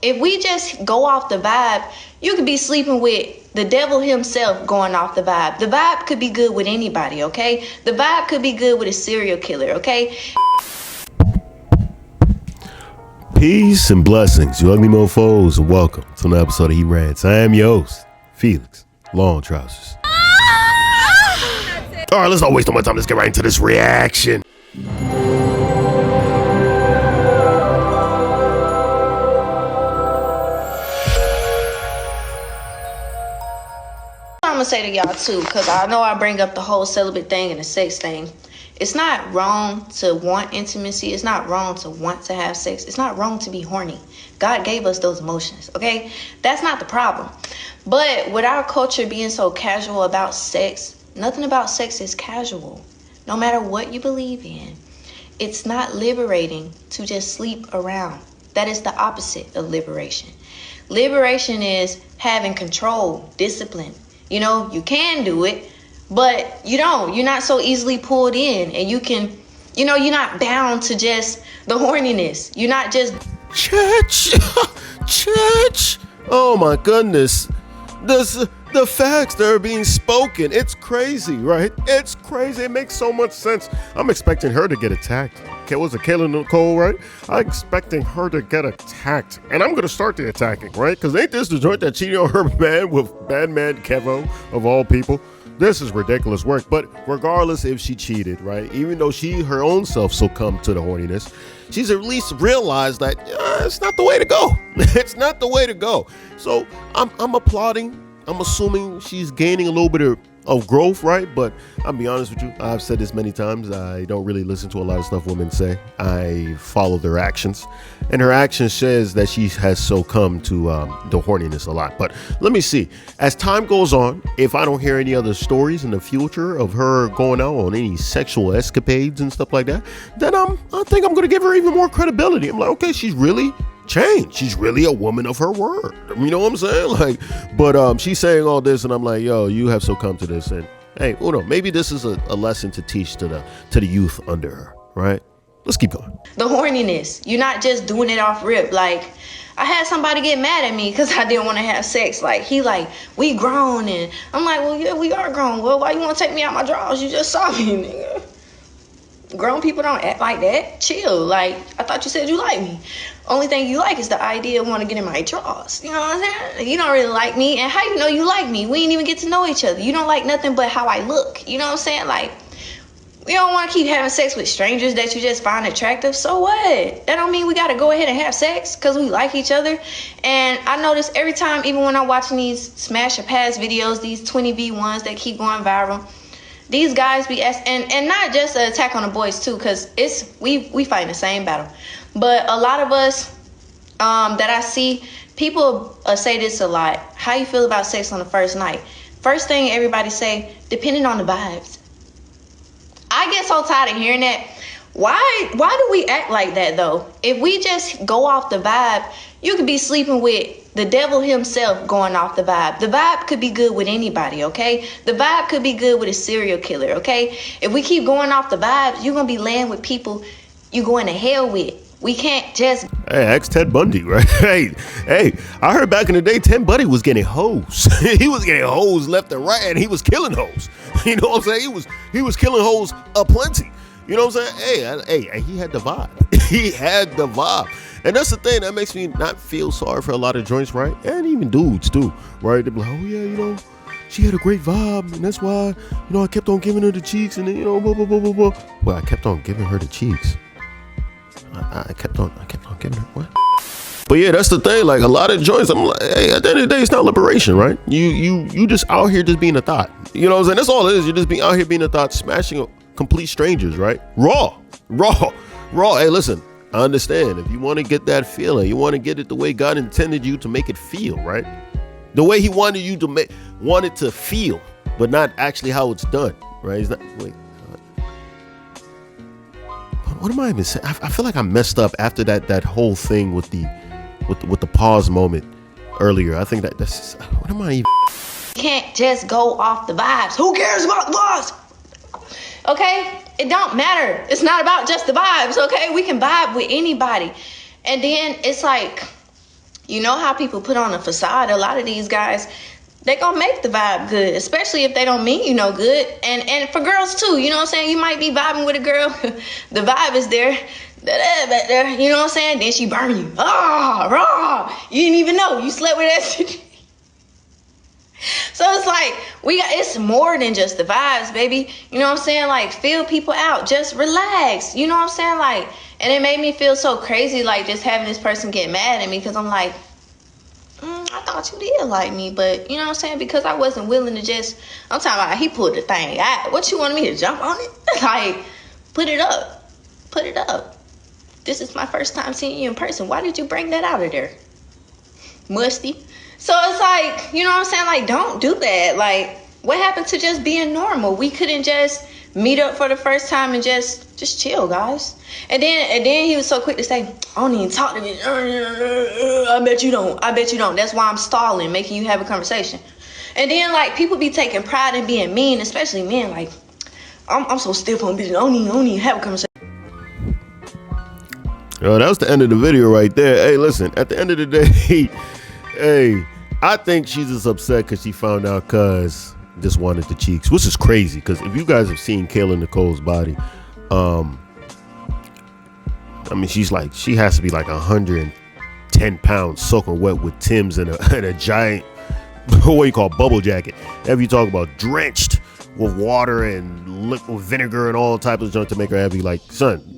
If we just go off the vibe, you could be sleeping with the devil himself going off the vibe. The vibe could be good with anybody, okay? The vibe could be good with a serial killer, okay? Peace and blessings, you ugly mofos, and welcome to another episode of He Rants. I am your host, Felix, Long Trousers. All right, let's not waste no more time. Let's get right into this reaction. I'm gonna say to y'all too, because I know I bring up the whole celibate thing and the sex thing. It's not wrong to want intimacy. It's not wrong to want to have sex. It's not wrong to be horny. God gave us those emotions, okay? That's not the problem. But with our culture being so casual about sex, nothing about sex is casual. No matter what you believe in, it's not liberating to just sleep around. That is the opposite of liberation. Liberation is having control, discipline. You know, you can do it, but you don't. You're not so easily pulled in, and you can, you know, you're not bound to just the horniness. You're not just... Church. Oh my goodness. The facts that are being spoken, it's crazy, right? It's crazy. It makes so much sense. I'm expecting her to get attacked. Was it Kayla, Nicole, right? I'm expecting her to get attacked. And I'm going to start the attacking, right? Because ain't this the joint that cheated on her man with bad man Kevo, of all people? This is ridiculous work. But regardless if she cheated, right? Even though she her own self succumbed to the horniness, she's at least realized that it's not the way to go. It's not the way to go. So I'm applauding. I'm assuming she's gaining a little bit of growth, right? But I'll be honest with you, I've said this many times, I don't really listen to a lot of stuff women say. I follow their actions, and her actions says that she has succumbed to the horniness a lot. But let me see, as time goes on, if I don't hear any other stories in the future of her going out on any sexual escapades and stuff like that, then I think I'm going to give her even more credibility. I'm like, okay, she's really changed. She's really a woman of her word. You know what I'm saying? Like, but she's saying all this, and I'm like, yo, you have succumbed to this, and hey, maybe this is a lesson to teach to the youth under her, right? Let's keep going. The horniness. You're not just doing it off rip. Like, I had somebody get mad at me because I didn't want to have sex. Like, we grown, and I'm like, well, yeah, we are grown. Well, why you want to take me out my drawers? You just saw me, nigga. Grown people don't act like that. Chill. Like, I thought you said you like me. Only thing you like is the idea of want to get in my drawers. You know what I'm saying? You don't really like me. And how you know you like me? We ain't even get to know each other. You don't like nothing but how I look. You know what I'm saying? Like, we don't want to keep having sex with strangers that you just find attractive. So what? That don't mean we got to go ahead and have sex because we like each other. And I notice every time, even when I'm watching these smash or pass videos, these 20v1s that keep going viral, these guys be and not just an attack on the boys too, because we fighting the same battle. But a lot of us that I see, people say this a lot. How you feel about sex on the first night? First thing everybody say, depending on the vibes. I get so tired of hearing that. Why do we act like that though? If we just go off the vibe, you could be sleeping with the devil himself going off the vibe. The vibe could be good with anybody, okay? The vibe could be good with a serial killer, okay? If we keep going off the vibes, you're going to be laying with people you going to hell with. We can't just... Hey, ask Ted Bundy, right? Hey, I heard back in the day, Ted Bundy was getting hoes. He was getting hoes left and right, and he was killing hoes. You know what I'm saying? He was killing hoes aplenty. You know what I'm saying? Hey, he had the vibe. He had the vibe. And that's the thing that makes me not feel sorry for a lot of joints, right? And even dudes too, right? They're like, oh yeah, you know, she had a great vibe, and that's why, you know, I kept on giving her the cheeks, and then, you know, blah, blah, blah, blah, blah. Well, I kept on giving her the cheeks. I kept on giving her what? But yeah, that's the thing. Like, a lot of joints, I'm like, hey, at the end of the day, it's not liberation, right? You just out here just being a thought. You know what I'm saying? That's all it is. You're just out here being a thought, smashing complete strangers, right? Raw. Hey, listen, I understand. If you want to get that feeling, you want to get it the way God intended you to make it feel, right? The way he wanted you to want it to feel, but not actually how it's done, right? It's not, wait. What am I even saying? I feel like I messed up after that whole thing with the pause moment earlier. I think that's what am I even? Can't just go off the vibes. Who cares about the vibes? Okay, it don't matter. It's not about just the vibes. Okay, we can vibe with anybody, and then it's like You know how people put on a facade. A lot of these guys, they gonna make the vibe good, especially if they don't mean you no good. And for girls too, you know what I'm saying? You might be vibing with a girl, the vibe is there, back there, you know what I'm saying? Then she burn you. Raw. You didn't even know you slept with that shit. So it's like it's more than just the vibes, baby. You know what I'm saying? Like, feel people out, just relax. You know what I'm saying? Like, and it made me feel so crazy, like just having this person get mad at me, because I'm like, I thought you did like me, but you know what I'm saying? Because I wasn't willing to just, I'm talking about, he pulled the thing out. What, you wanted me to jump on it? Like, put it up. This is my first time seeing you in person. Why did you bring that out of there? Musty. So it's like, you know what I'm saying? Like, don't do that. Like, what happened to just being normal? We couldn't just meet up for the first time and just chill, guys. And then he was so quick to say, I don't even talk to me. I bet you don't. That's why I'm stalling, making you have a conversation. And then, like, people be taking pride in being mean, especially men. Like, I'm so stiff on bitches. I don't even have a conversation. Yo, that was the end of the video right there. Hey, listen, at the end of the day, hey, I think she's just upset because she found out cuz just wanted the cheeks, which is crazy, because if you guys have seen Kayla Nicole's body, I mean, she has to be like 110 pounds soaking wet with Tim's and a giant, what you call, bubble jacket. If you talk about drenched with water and liquid vinegar and all types of junk to make her happy, like, son,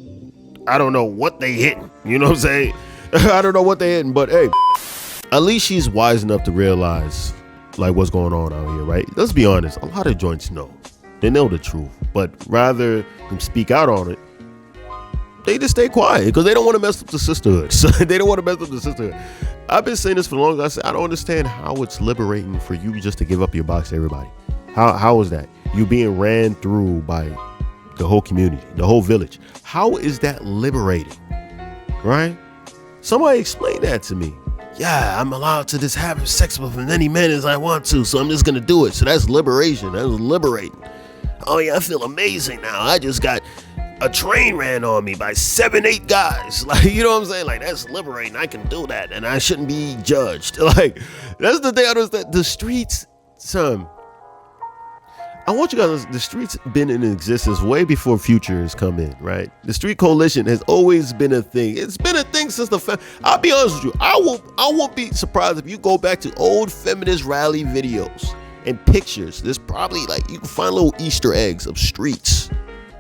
I don't know what they hitting. You know what I'm saying? I don't know what they hitting, but hey, at least she's wise enough to realize like what's going on out here, right? Let's be honest, a lot of joints know. They know the truth, but rather than speak out on it, they just stay quiet because they don't want to mess up the sisterhood. So they don't want to mess up the sisterhood. I've been saying this for long. I said, I don't understand how it's liberating for you just to give up your box to everybody. How is that? You being ran through by the whole community, the whole village. How is that liberating, right? Somebody explain that to me. Yeah, I'm allowed to just have sex with as many men as I want to, so I'm just gonna do it. So that's liberation. That's liberating. Oh yeah, I feel amazing now. I just got a train ran on me by 7-8 guys. Like, you know what I'm saying? Like, that's liberating. I can do that, and I shouldn't be judged. Like, that's the thing I understand. The streets, son. I want you guys, the streets been in existence way before Future has come in, right? The street coalition has always been a thing. It's been a thing since I'll be honest with you. I won't be surprised if you go back to old feminist rally videos and pictures. There's probably, like, you can find little Easter eggs of streets,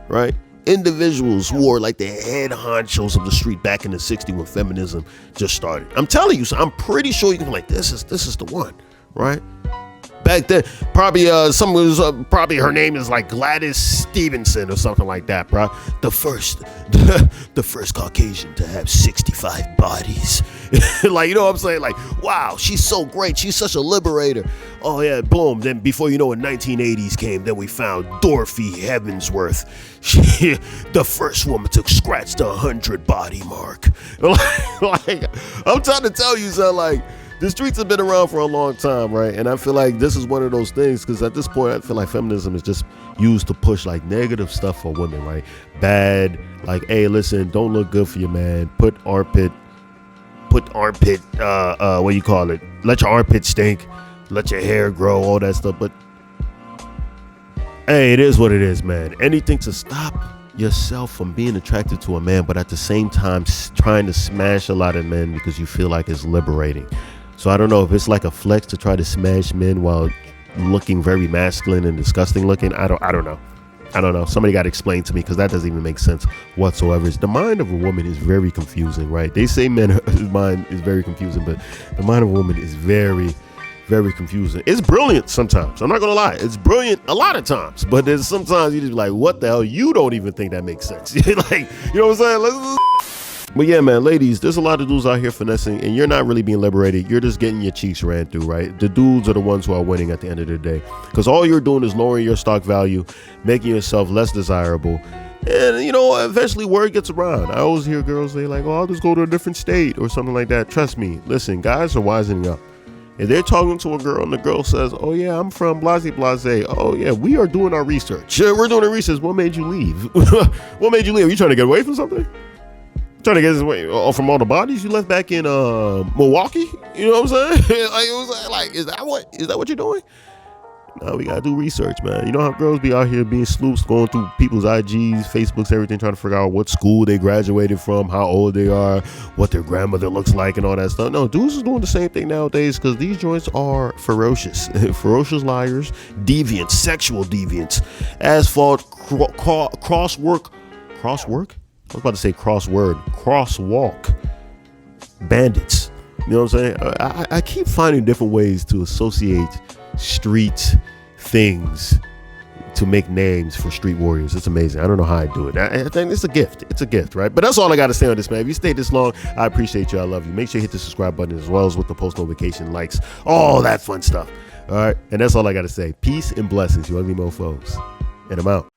right? Individuals who are like the head honchos of the street back in the 60s when feminism just started. I'm telling you, so I'm pretty sure you can be like, this is the one, right? Back then, probably someone was probably her name is like Gladys Stevenson or something like that, bro. The first Caucasian to have 65 bodies. Like, you know what I'm saying? Like, wow, she's so great. She's such a liberator. Oh yeah, boom. Then before you know it, 1980s came. Then we found Dorothy Heavensworth. She, the first woman to scratch the 100 body mark. Like, I'm trying to tell you, son, like, the streets have been around for a long time, right? And I feel like this is one of those things, because at this point, I feel like feminism is just used to push like negative stuff for women, right? Bad, like, hey, listen, don't look good for your man. Put armpit, what do you call it? Let your armpit stink. Let your hair grow, all that stuff. But hey, it is what it is, man. Anything to stop yourself from being attracted to a man, but at the same time trying to smash a lot of men because you feel like it's liberating. So I don't know if it's like a flex to try to smash men while looking very masculine and disgusting looking. I don't know. Somebody got to explain to me, because that doesn't even make sense whatsoever. The mind of a woman is very confusing, right? They say men's mind is very confusing, but the mind of a woman is very, very confusing. It's brilliant sometimes. I'm not gonna lie. It's brilliant a lot of times, but there's sometimes you just be like, what the hell? You don't even think that makes sense. Like, you know what I'm saying? But yeah, man, ladies, there's a lot of dudes out here finessing, and you're not really being liberated. You're just getting your cheeks ran through, right? The dudes are the ones who are winning at the end of the day, because all you're doing is lowering your stock value, making yourself less desirable. And, you know, eventually word gets around. I always hear girls say like, oh, I'll just go to a different state or something like that. Trust me. Listen, guys are wisening up. If they're talking to a girl and the girl says, oh yeah, I'm from blase. Oh yeah, we are doing our research. We're doing our research. What made you leave? What made you leave? Are you trying to get away from something? Trying to get his way from all the bodies you left back in Milwaukee. You know what I'm saying? Like, it was like, is that what you're doing? No, we gotta do research, man. You know how girls be out here being sleuths, going through people's IGs, Facebooks, everything, trying to figure out what school they graduated from, how old they are, what their grandmother looks like, and all that stuff. No, dudes is doing the same thing nowadays because these joints are ferocious, ferocious liars, deviants, sexual deviants, asphalt, crosswork. I was about to say crosswalk bandits. You know what I'm saying? I keep finding different ways to associate street things to make names for street warriors. It's amazing. I don't know how I do it. I think it's a gift. It's a gift, right? But that's all I got to say on this, man. If you stayed this long, I appreciate you. I love you. Make sure you hit the subscribe button as well as with the post notification, likes, all that fun stuff. All right. And that's all I got to say. Peace and blessings, you ugly mofos. And I'm out.